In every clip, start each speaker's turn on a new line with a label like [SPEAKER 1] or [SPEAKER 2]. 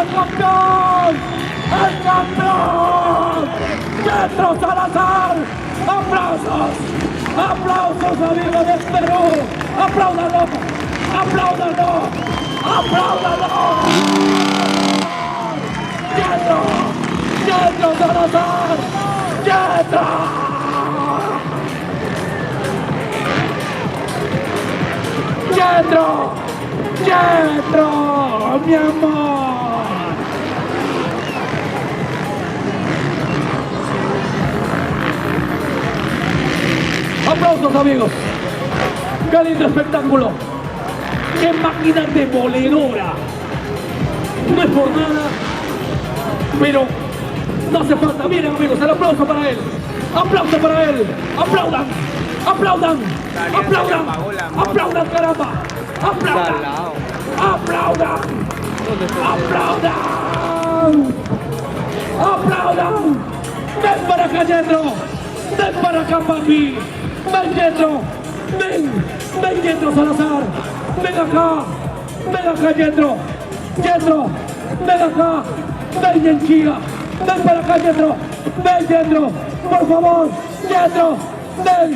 [SPEAKER 1] ¡El campeón! ¡El campeón! ¡Yetro Salazar! ¡Aplausos! ¡Aplausos, amigos de Perú! ¡Apláudanlo! ¡Apláudanlo! ¡Apláudanlo! ¡Yetro! ¡Yetro Salazar! ¡Yetro! ¡Yetro! ¡Yetro! ¡Mi amor! ¡Aplausos, amigos! ¡Qué lindo espectáculo! ¡Qué máquina demoledora! No es por nada, pero no hace falta. Miren, amigos, el aplauso para él. ¡Aplauso para él! ¡Aplaudan! ¡Aplaudan! ¡Aplaudan! ¡Aplaudan, caramba! ¡Aplaudan! ¡Aplaudan! ¡Aplaudan! ¡Aplaudan! ¡Ven para acá, Yetro! ¡Ven para acá, papi! ¡Ven, Yetro! ¡Ven! ¡Ven, Yetro Salazar! ¡Ven acá! ¡Ven acá, Yetro! ¡Yetro! ¡Ven acá! ¡Ven, Yanchia! ¡Ven para acá, Yetro! ¡Ven, Yetro! ¡Por favor! ¡Yetro! ¡Ven!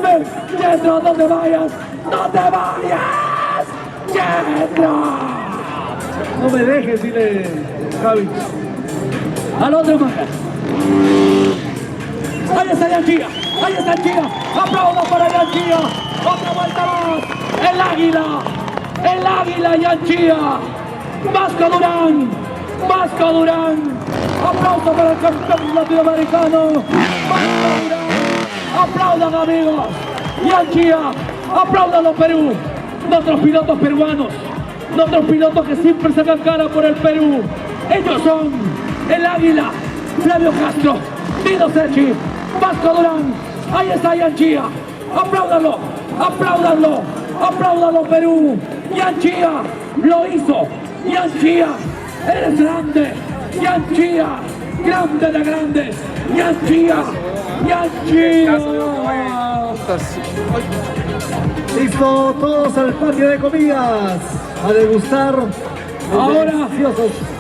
[SPEAKER 1] ¡Ven! ¡Yetro! ¡No te vayas! ¡No te vayas! ¡Yetro!
[SPEAKER 2] No me dejes, dile, Javi.
[SPEAKER 1] Al otro más. Ahí está Yanchia. Ahí está Yanchia. Aplausos para Yanchia. Otra vuelta más. El águila. El águila Yanchia. Vasco Durán. Vasco Durán. Aplausos para el campeón latinoamericano. Vasco Durán. Aplaudan, amigos. Yanchia. Aplaudan, Perú. Nuestros pilotos peruanos. Nuestros pilotos que siempre sacan cara por el Perú. Ellos son el águila, Flavio Castro, Dino Secchi, Vasco Durán. Ahí está Yanchia. Apláudanlo, apláudanlo, apláudanlo, Perú. Yanchia lo hizo. Yanchia, eres grande. Yanchia, grande de grandes. Yanchia, Yanchia.
[SPEAKER 2] Listo, todos al patio de comidas a degustar los
[SPEAKER 1] Ahora
[SPEAKER 2] deliciosos